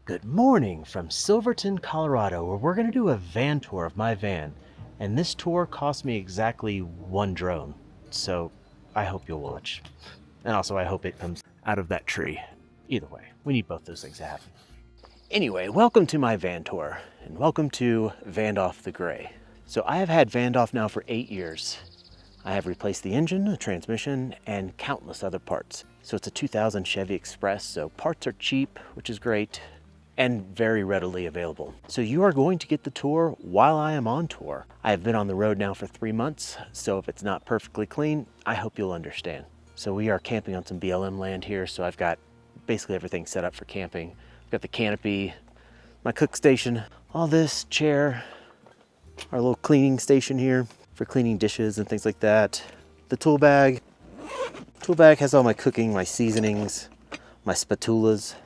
Good morning from Silverton, Colorado, where we're going to do a van tour of my van. And this tour cost me exactly one drone. So I hope you'll watch. And also I hope it comes out of that tree. Either way, we need both those things to happen. Anyway, welcome to my van tour, and welcome to Vandalf the Grey. So I have had Vandalf now for 8 years. I have replaced the engine, the transmission, and countless other parts. So it's a 2000 Chevy Express, so parts are cheap, which is great, and very readily available. So you are going to get the tour while I am on tour. I have been on the road now for 3 months, so if it's not perfectly clean, I hope you'll understand. So we are camping on some BLM land here, so I've got basically everything set up for camping. I've got the canopy, my cook station, all this, chair, our little cleaning station here for cleaning dishes and things like that. The tool bag. Tool bag has all my cooking, my seasonings, my spatulas,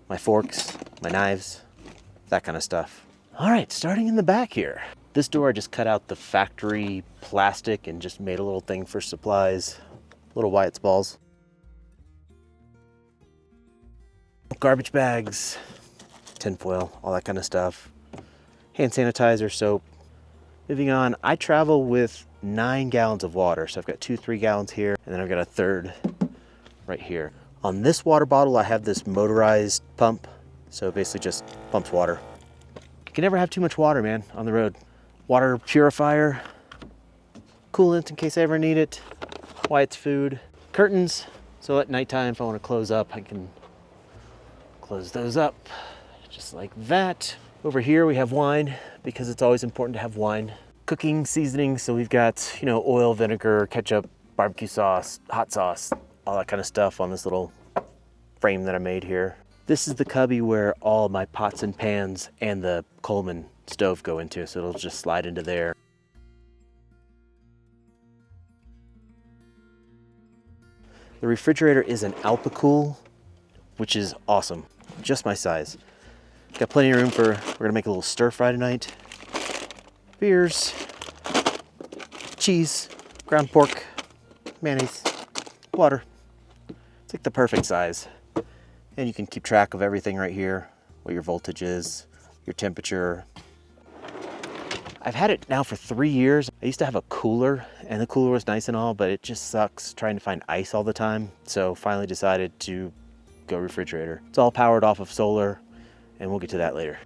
my forks, my knives, that kind of stuff. All right, starting in the back here. This door I just cut out the factory plastic and just made a little thing for supplies, little Wyatt's balls. Garbage bags, tinfoil, all that kind of stuff. Hand sanitizer, soap. Moving on, I travel with 9 gallons of water. So I've got 3 gallons here, and then I've got a third right here. On this water bottle, I have this motorized pump. So it basically just pumps water. You can never have too much water, man, on the road. Water purifier, coolant in case I ever need it, Wyatt's food, curtains. So at nighttime, if I want to close up, I can close those up just like that. Over here, we have wine because it's always important to have wine. Cooking seasonings. So we've got, oil, vinegar, ketchup, barbecue sauce, hot sauce, all that kind of stuff on this little frame that I made here. This is the cubby where all my pots and pans and the Coleman stove go into, so it'll just slide into there. The refrigerator is an Alpacool, which is awesome, just my size. Got plenty of room we're gonna make a little stir fry tonight. Beers, cheese, ground pork, mayonnaise, water. It's like the perfect size. And you can keep track of everything right here, what your voltage is, your temperature. I've had it now for 3 years. I used to have a cooler, and the cooler was nice and all, but it just sucks trying to find ice all the time. So finally decided to go refrigerator. It's all powered off of solar, and we'll get to that later.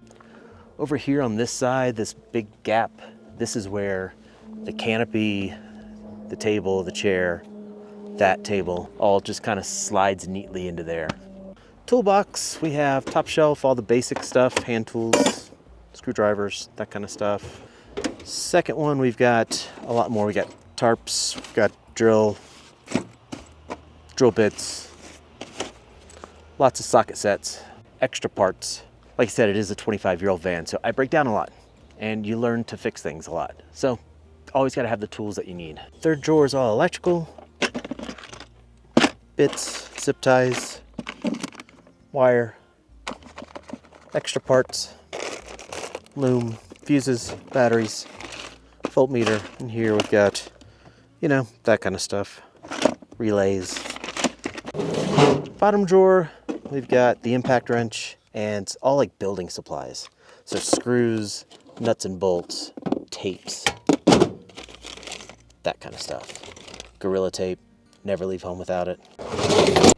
Over here on this side, this big gap, this is where the canopy, the table, the chair, that table, all just kind of slides neatly into there. Toolbox, we have top shelf, all the basic stuff, hand tools, screwdrivers, that kind of stuff. Second one, we've got a lot more. We got tarps, we've got drill bits, lots of socket sets, extra parts. Like I said, it is a 25-year-old van, so I break down a lot, and you learn to fix things a lot. So always got to have the tools that you need. Third drawer is all electrical, bits, zip ties, wire, extra parts, loom, fuses, batteries, voltmeter. And here we've got, that kind of stuff, relays. Bottom drawer, we've got the impact wrench, and it's all like building supplies. So screws, nuts and bolts, tapes, that kind of stuff. Gorilla tape, never leave home without it.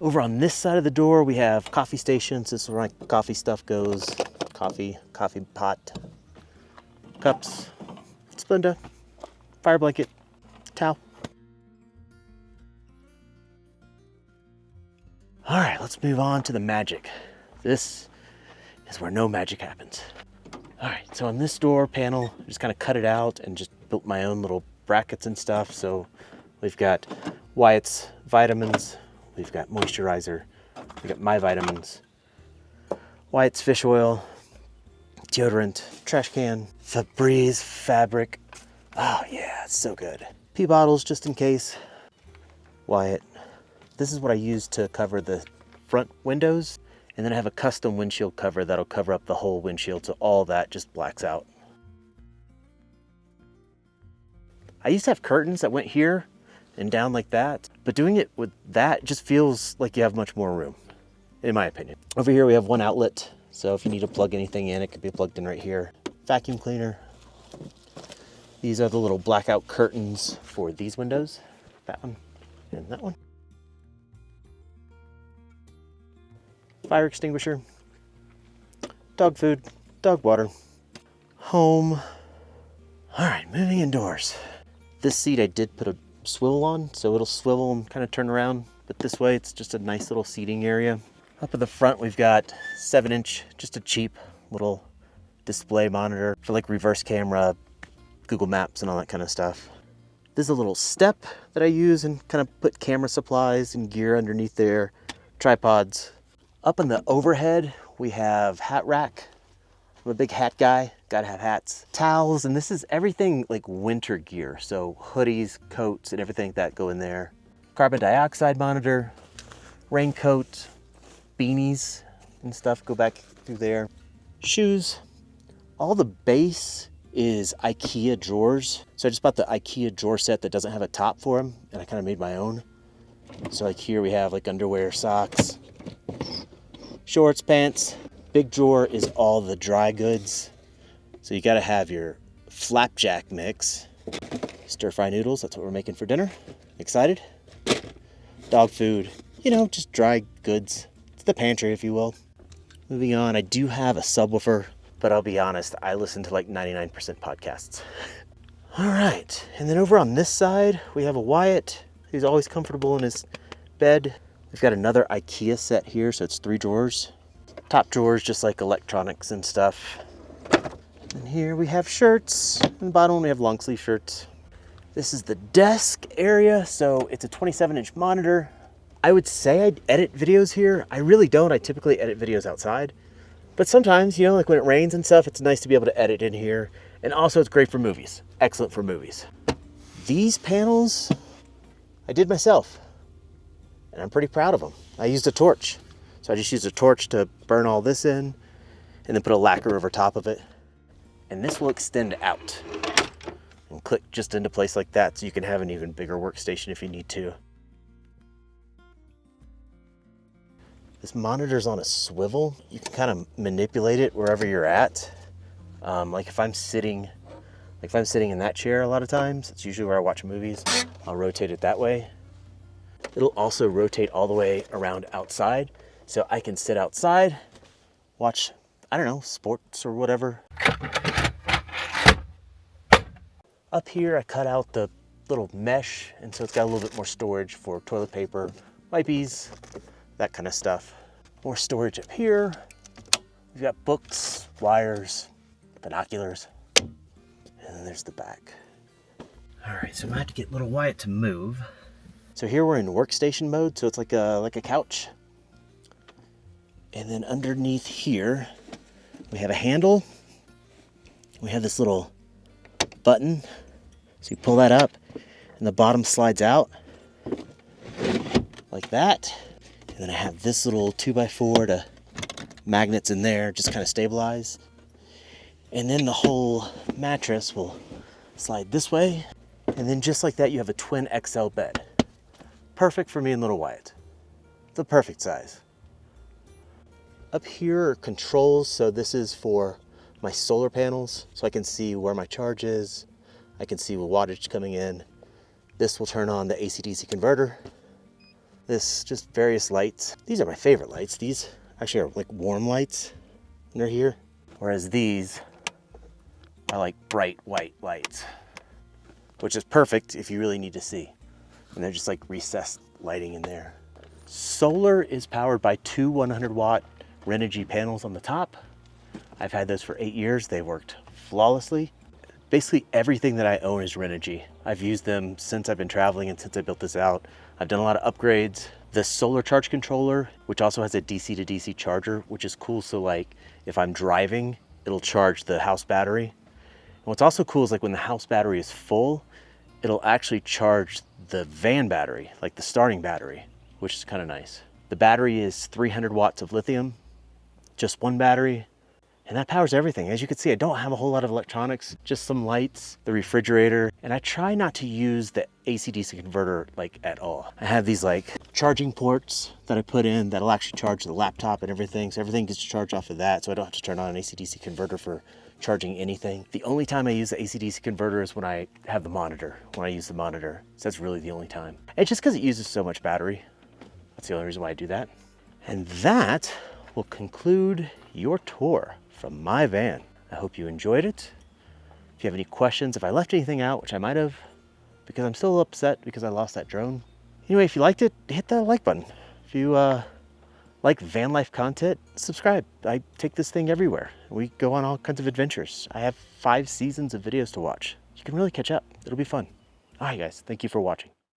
Over on this side of the door, we have coffee stations. This is where my coffee stuff goes. Coffee pot, cups, Splenda, fire blanket, towel. All right, let's move on to the magic. This is where no magic happens. All right, so on this door panel, I just kind of cut it out and just built my own little brackets and stuff. So we've got Wyatt's vitamins, we've got moisturizer, we've got my vitamins, Wyatt's fish oil, deodorant, trash can, Febreze fabric. Oh yeah, it's so good. Pee bottles just in case. Wyatt. This is what I use to cover the front windows. And then I have a custom windshield cover that'll cover up the whole windshield, so all that just blacks out. I used to have curtains that went here and down like that, but doing it with that just feels like you have much more room, in my opinion. Over here we have one outlet, So if you need to plug anything in, it could be plugged in right here. Vacuum cleaner. These are the little blackout curtains for these windows. That one and that one. Fire extinguisher. Dog food, dog water. Home. All right, moving indoors. This seat I did put a swivel on, so it'll swivel and kind of turn around. But this way, it's just a nice little seating area. Up at the front, we've got 7-inch, just a cheap little display monitor for like reverse camera, Google Maps, and all that kind of stuff. There's a little step that I use and kind of put camera supplies and gear underneath there, tripods. Up in the overhead, we have hat rack. I'm a big hat guy, gotta have hats. Towels, and this is everything like winter gear. So hoodies, coats, and everything that go in there. Carbon dioxide monitor, raincoat, beanies and stuff go back through there. Shoes. All the base is IKEA drawers. So I just bought the IKEA drawer set that doesn't have a top for them, and I kind of made my own. So like here we have like underwear, socks, shorts, pants. Big drawer is all the dry goods. So you gotta have your flapjack mix. Stir fry noodles, that's what we're making for dinner. Excited? Dog food, you know, just dry goods. It's the pantry, if you will. Moving on, I do have a subwoofer, but I'll be honest, I listen to like 99% podcasts. All right, and then over on this side, we have a Wyatt. He's always comfortable in his bed. We've got another IKEA set here, so it's 3 drawers. Top drawers, just like electronics and stuff. And here we have shirts. And the bottom we have long sleeve shirts. This is the desk area, so it's a 27-inch monitor. I would say I'd edit videos here. I really don't. I typically edit videos outside. But sometimes, you know, like when it rains and stuff, it's nice to be able to edit in here. And also it's great for movies. Excellent for movies. These panels, I did myself. And I'm pretty proud of them. I used a torch. So I just used a torch to burn all this in and then put a lacquer over top of it. And this will extend out and click just into place like that, so you can have an even bigger workstation if you need to. This monitor's on a swivel. You can kind of manipulate it wherever you're at. Like if I'm sitting in that chair a lot of times, it's usually where I watch movies, I'll rotate it that way. It'll also rotate all the way around outside, so I can sit outside, watch, I don't know, sports or whatever. Up here, I cut out the little mesh, and so it's got a little bit more storage for toilet paper, wipes, that kind of stuff. More storage up here. We've got books, wires, binoculars, and then there's the back. All right, so I'm gonna have to get little Wyatt to move. So here we're in workstation mode, so it's like a couch. And then underneath here, we have a handle. We have this little button. So you pull that up and the bottom slides out like that. And then I have this little 2x4 to magnets in there, just kind of stabilize. And then the whole mattress will slide this way. And then just like that, you have a twin XL bed. Perfect for me and little Wyatt. The perfect size. Up here are controls, so this is for my solar panels, so I can see where my charge is. I can see the wattage coming in. This will turn on the AC/DC converter. This, just various lights. These are my favorite lights. These actually are like warm lights, and they're here. Whereas these are like bright white lights, which is perfect if you really need to see. And they're just like recessed lighting in there. Solar is powered by 2 100-watt Renogy panels on the top. I've had those for 8 years. They worked flawlessly. Basically everything that I own is Renogy. I've used them since I've been traveling and since I built this out. I've done a lot of upgrades. The solar charge controller, which also has a DC to DC charger, which is cool. So like if I'm driving, it'll charge the house battery. And what's also cool is like when the house battery is full, it'll actually charge the van battery, like the starting battery, which is kind of nice. The battery is 300 watts of lithium, just one battery. And that powers everything. As you can see, I don't have a whole lot of electronics, just some lights, the refrigerator, and I try not to use the AC/DC converter like at all. I have these like charging ports that I put in that'll actually charge the laptop and everything. So everything gets charged off of that. So I don't have to turn on an AC/DC converter for charging anything. The only time I use the AC/DC converter is when I have the monitor, when I use the monitor. So that's really the only time. It's just because it uses so much battery. That's the only reason why I do that. And that will conclude your tour from my van. I hope you enjoyed it. If you have any questions, if I left anything out, which I might have, because I'm still upset because I lost that drone. Anyway, if you liked it, hit the like button. If you like van life content, subscribe. I take this thing everywhere. We go on all kinds of adventures. I have 5 seasons of videos to watch. You can really catch up. It'll be fun. All right, guys, thank you for watching.